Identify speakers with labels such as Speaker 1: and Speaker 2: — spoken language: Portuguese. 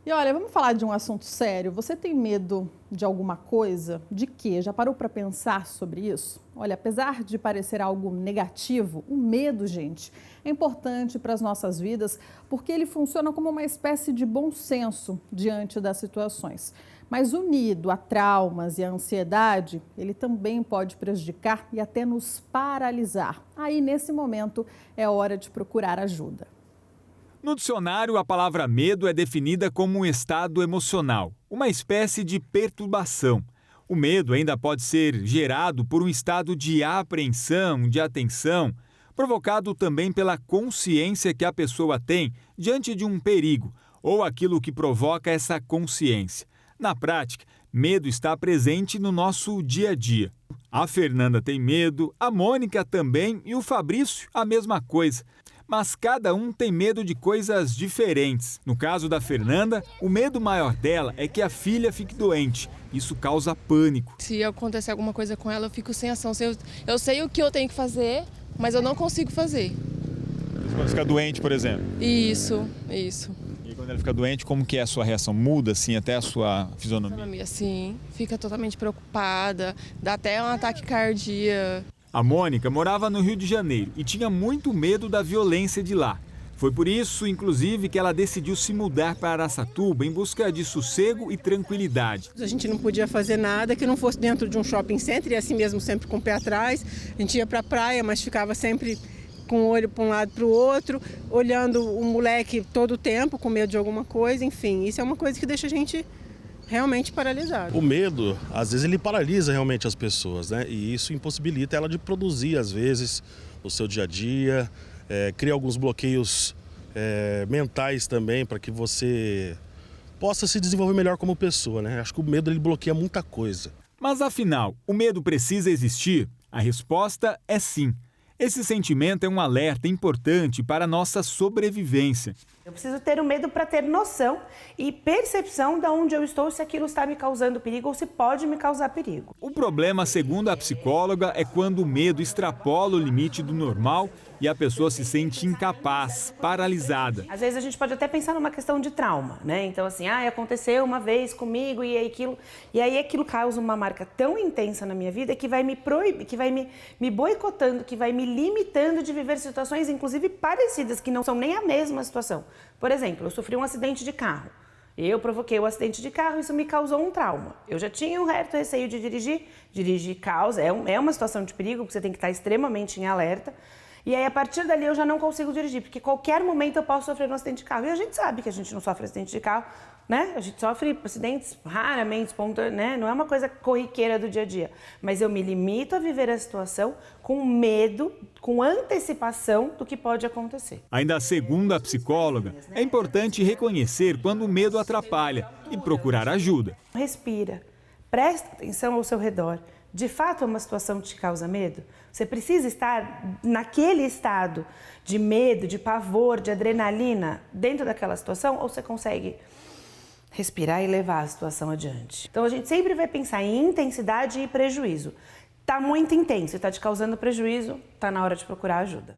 Speaker 1: E olha, vamos falar de um assunto sério. Você tem medo de alguma coisa? De quê? Já parou para pensar sobre isso? Olha, apesar de parecer algo negativo, o medo, gente, é importante para as nossas vidas porque ele funciona como uma espécie de bom senso diante das situações. Mas unido a traumas e a ansiedade, ele também pode prejudicar e até nos paralisar. Aí, nesse momento, é hora de procurar ajuda.
Speaker 2: No dicionário, a palavra medo é definida como um estado emocional, uma espécie de perturbação. O medo ainda pode ser gerado por um estado de apreensão, de atenção, provocado também pela consciência que a pessoa tem diante de um perigo, ou aquilo que provoca essa consciência. Na prática, medo está presente no nosso dia a dia. A Fernanda tem medo, a Mônica também e o Fabrício a mesma coisa. Mas cada um tem medo de coisas diferentes. No caso da Fernanda, o medo maior dela é que a filha fique doente. Isso causa pânico.
Speaker 3: Se acontecer alguma coisa com ela, eu fico sem ação. Eu sei o que eu tenho que fazer, mas eu não consigo fazer.
Speaker 2: Quando fica doente, por exemplo?
Speaker 3: Isso.
Speaker 2: E quando ela fica doente, como que é a sua reação? Muda, assim, até a sua fisionomia?
Speaker 3: Sim, fica totalmente preocupada, dá até um ataque cardíaco.
Speaker 2: A Mônica morava no Rio de Janeiro e tinha muito medo da violência de lá. Foi por isso, inclusive, que ela decidiu se mudar para Araçatuba em busca de sossego e tranquilidade.
Speaker 4: A gente não podia fazer nada que não fosse dentro de um shopping center e assim mesmo sempre com o pé atrás. A gente ia para a praia, mas ficava sempre com o olho para um lado para o outro, olhando o moleque todo o tempo, com medo de alguma coisa, enfim. Isso é uma coisa que deixa a gente realmente paralisado.
Speaker 5: O medo, às vezes, ele paralisa realmente as pessoas, né? E isso impossibilita ela de produzir, às vezes, o seu dia a dia, cria alguns bloqueios mentais também para que você possa se desenvolver melhor como pessoa, né? Acho que o medo, ele bloqueia muita coisa.
Speaker 2: Mas, afinal, o medo precisa existir? A resposta é sim. Esse sentimento é um alerta importante para a nossa sobrevivência.
Speaker 6: Eu preciso ter o medo para ter noção e percepção de onde eu estou, se aquilo está me causando perigo ou se pode me causar perigo.
Speaker 2: O problema, segundo a psicóloga, é quando o medo extrapola o limite do normal e a pessoa se sente incapaz, paralisada.
Speaker 6: Às vezes a gente pode até pensar numa questão de trauma, né? Então assim, aconteceu uma vez comigo e aí aquilo causa uma marca tão intensa na minha vida que vai me proibir, que vai me boicotando, que vai me limitando de viver situações, inclusive parecidas, que não são nem a mesma situação. Por exemplo, eu sofri um acidente de carro. Eu provoquei o acidente de carro, isso me causou um trauma. Eu já tinha um certo receio de dirigir causa, é uma situação de perigo, porque você tem que estar extremamente em alerta. E aí, a partir dali, eu já não consigo dirigir, porque qualquer momento eu posso sofrer um acidente de carro. E a gente sabe que a gente não sofre acidente de carro, né? A gente sofre acidentes raramente, né? Não é uma coisa corriqueira do dia a dia. Mas eu me limito a viver a situação com medo, com antecipação do que pode acontecer.
Speaker 2: Ainda segundo a psicóloga, é importante reconhecer quando o medo atrapalha e procurar ajuda.
Speaker 6: Respira, presta atenção ao seu redor. De fato, é uma situação que te causa medo? Você precisa estar naquele estado de medo, de pavor, de adrenalina dentro daquela situação? Ou você consegue respirar e levar a situação adiante? Então, a gente sempre vai pensar em intensidade e prejuízo. Está muito intenso e está te causando prejuízo, está na hora de procurar ajuda.